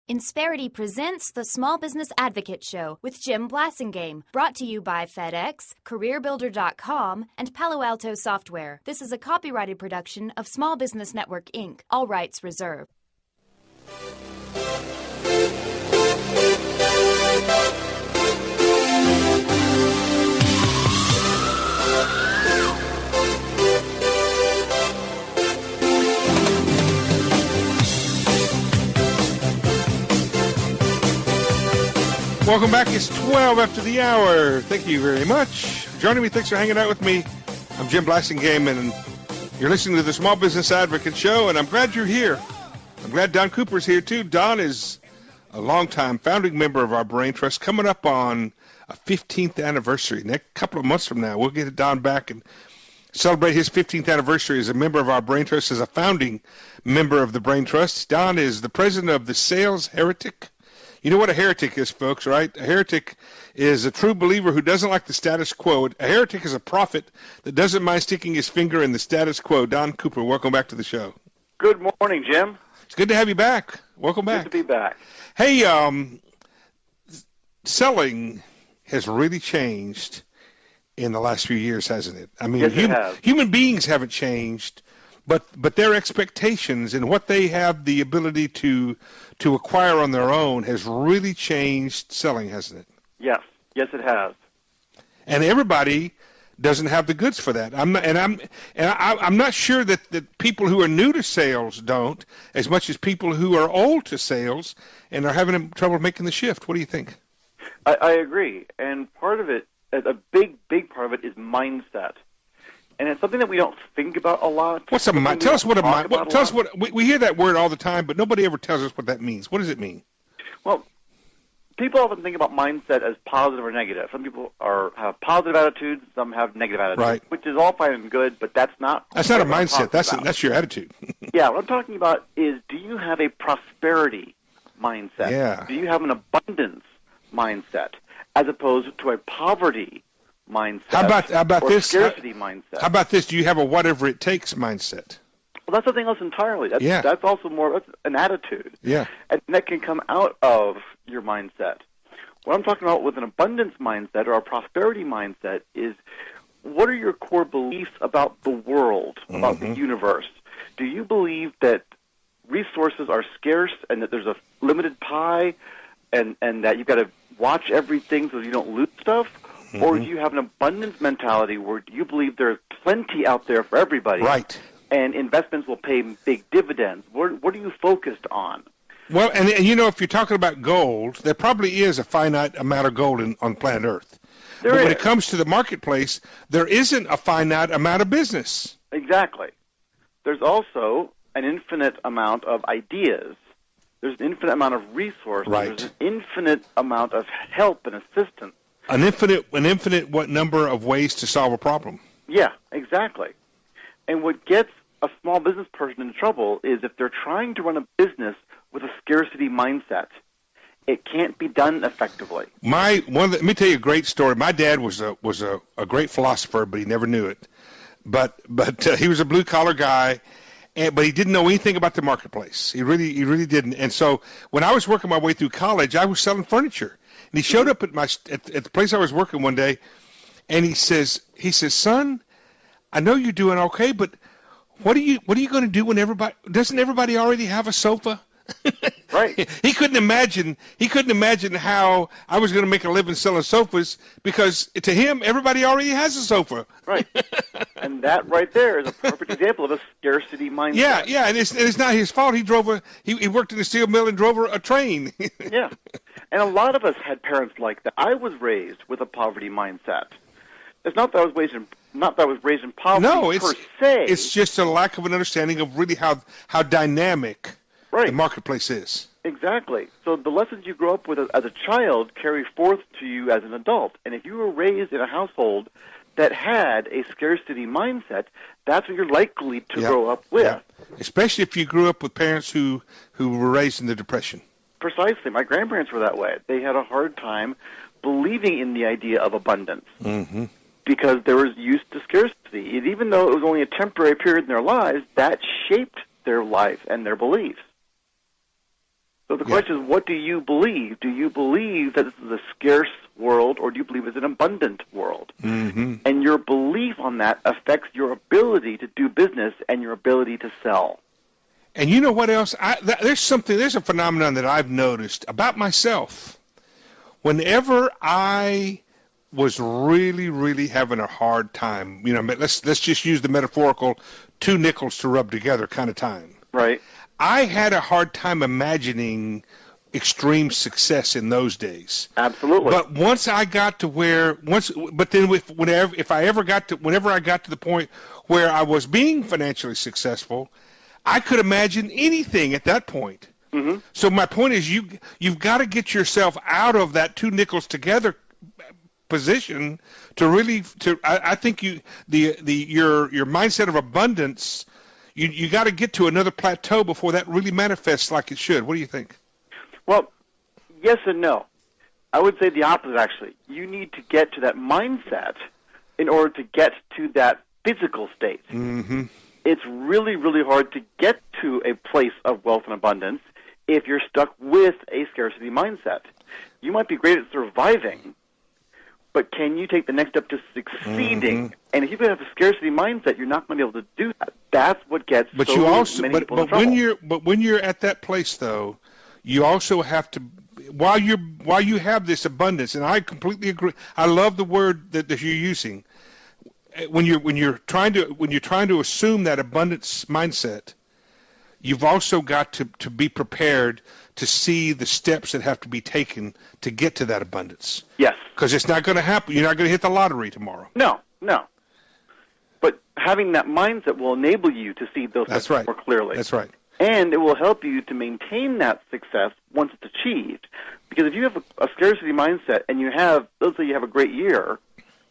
Insperity presents the Small Business Advocate Show with Jim Blasingame, brought to you by FedEx, CareerBuilder.com, and Palo Alto Software. This is a copyrighted production of Small Business Network, Inc., all rights reserved. Welcome back. It's 12 after the hour. Thank you very much. Joining me, thanks for hanging out with me. I'm Jim Blasingame, and you're listening to the Small Business Advocate Show, and I'm glad you're here. I'm glad Don Cooper's here, too. Don is a longtime founding member of our Brain Trust, coming up on a 15th anniversary. Next couple of months from now, we'll get Don back and celebrate his 15th anniversary as a member of our Brain Trust, as a founding member of the Brain Trust. Don is the president of the Sales Heretic. You know what a heretic is, folks, right? A heretic is a true believer who doesn't like the status quo. A heretic is a prophet that doesn't mind sticking his finger in the status quo. Don Cooper, welcome back to the show. Good morning, Jim. It's good to have you back. Welcome back. Good to be back. Hey, selling has really changed in the last few years, hasn't it? I mean, yes, it has. Human beings haven't changed, but their expectations and what they have the ability to acquire on their own has really changed selling, hasn't it? Yes, it has. And everybody doesn't have the goods for that. I'm not sure that people who are new to sales don't, as much as people who are old to sales and are having trouble making the shift. What do you think? I agree, and part of it, a big part of it, is mindset. And it's something that we don't think about a lot. What's a mind? Tell us what a mind. Tell us what we hear that word all the time, but nobody ever tells us what that means. What does it mean? Well, people often think about mindset as positive or negative. Some people have positive attitudes, some have negative attitudes, right, which is all fine and good, but that's not. That's not a mindset. That's your attitude. Yeah, what I'm talking about is, do you have a prosperity mindset? Yeah. Do you have an abundance mindset as opposed to a poverty mindset? How about or this? Scarcity mindset. How about this? Do you have a whatever it takes mindset? Well, that's something else entirely. That's also that's an attitude. Yeah. And that can come out of your mindset. What I'm talking about with an abundance mindset or a prosperity mindset is, what are your core beliefs about the world, about the universe? Do you believe that resources are scarce and that there's a limited pie and that you've got to watch everything so you don't lose stuff? Or do you have an abundance mentality where you believe there's plenty out there for everybody? Right. And investments will pay big dividends. What are you focused on? Well, and if you're talking about gold, there probably is a finite amount of gold on planet Earth. But when it comes to the marketplace, there isn't a finite amount of business. Exactly. There's also an infinite amount of ideas. There's an infinite amount of resources. Right. There's an infinite amount of help and assistance. An infinite what number of ways to solve a problem. Yeah, exactly. And what gets a small business person in trouble is if they're trying to run a business with a scarcity mindset. It can't be done effectively. Let me tell you a great story. My dad was a great philosopher, but he never knew it. But he was a blue collar guy, but he didn't know anything about the marketplace. He really didn't. And so when I was working my way through college, I was selling furniture. And he showed up at the place I was working one day, and he says, "Son, I know you're doing okay, but what are you going to do when doesn't everybody already have a sofa?" Right. He couldn't imagine how I was going to make a living selling sofas, because to him everybody already has a sofa. Right. And that right there is a perfect example of a scarcity mindset. Yeah, and it's not his fault. He worked in a steel mill and drove a train. Yeah. And a lot of us had parents like that. I was raised with a poverty mindset. It's not that I was raised in poverty per se. It's just a lack of an understanding of really how dynamic the marketplace is. Exactly. So the lessons you grow up with as a child carry forth to you as an adult. And if you were raised in a household that had a scarcity mindset, that's what you're likely to grow up with. Yeah. Especially if you grew up with parents who were raised in the Depression. Precisely. My grandparents were that way. They had a hard time believing in the idea of abundance because they were used to scarcity. And even though it was only a temporary period in their lives, that shaped their life and their beliefs. So the question is, what do you believe? Do you believe that this is a scarce world, or do you believe it's an abundant world? Mm-hmm. And your belief on that affects your ability to do business and your ability to sell. And you know what else? There's a phenomenon that I've noticed about myself. Whenever I was really, really having a hard time, let's just use the metaphorical two nickels to rub together kind of time. Right. I had a hard time imagining extreme success in those days. Absolutely. But once I got to whenever I got to the point where I was being financially successful, I could imagine anything at that point. Mm-hmm. So my point is, you've got to get yourself out of that two nickels together position to really I think your mindset of abundance. You got to get to another plateau before that really manifests like it should. What do you think? Well, yes and no. I would say the opposite, actually. You need to get to that mindset in order to get to that physical state. Mm-hmm. It's really, really hard to get to a place of wealth and abundance if you're stuck with a scarcity mindset. You might be great at surviving, but can you take the next step to succeeding? Mm-hmm. And if you have a scarcity mindset, you're not going to be able to do that. That's what gets many people in trouble. But when you're at that place, though, you also have to, while you have this abundance, and I completely agree. I love the word that you're using. When you're trying to assume that abundance mindset, you've also got to be prepared to see the steps that have to be taken to get to that abundance. Yes. Because it's not going to happen. You're not going to hit the lottery tomorrow. No. But having that mindset will enable you to see those That's steps right. more clearly. That's right. And it will help you to maintain that success once it's achieved. Because if you have a scarcity mindset and let's say you have a great year,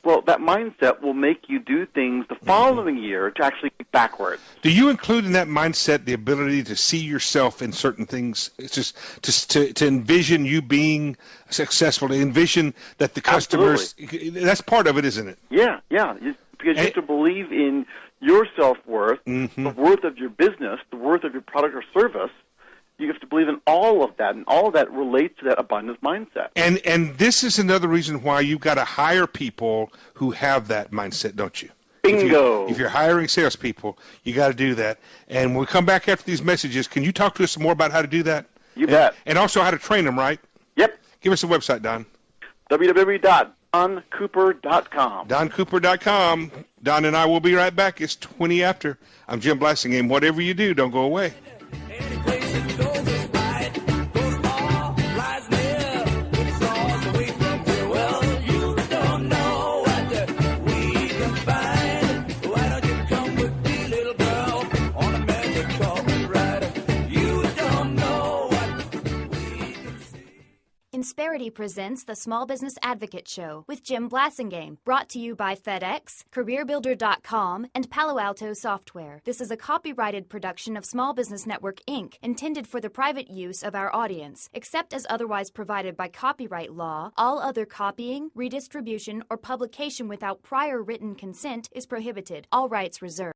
well, that mindset will make you do things the following year to actually get backwards. Do you include in that mindset the ability to see yourself in certain things? It's just to envision you being successful, to envision that the customers. Absolutely. That's part of it, isn't it? Yeah. Because you have to believe in your self-worth, mm-hmm. the worth of your business, the worth of your product or service. You have to believe in all of that, and all of that relates to that abundance mindset. And this is another reason why you've got to hire people who have that mindset, don't you? Bingo. If you're hiring salespeople, you got to do that. And when we come back after these messages, can you talk to us some more about how to do that? You bet. And also how to train them, right? Yep. Give us a website, Don. www.doncooper.com. DonCooper.com. Don and I will be right back. It's 20 after. I'm Jim Blasingame. Whatever you do, don't go away. Insperity presents the Small Business Advocate Show with Jim Blasingame, brought to you by FedEx, CareerBuilder.com, and Palo Alto Software. This is a copyrighted production of Small Business Network, Inc., intended for the private use of our audience. Except as otherwise provided by copyright law, all other copying, redistribution, or publication without prior written consent is prohibited. All rights reserved.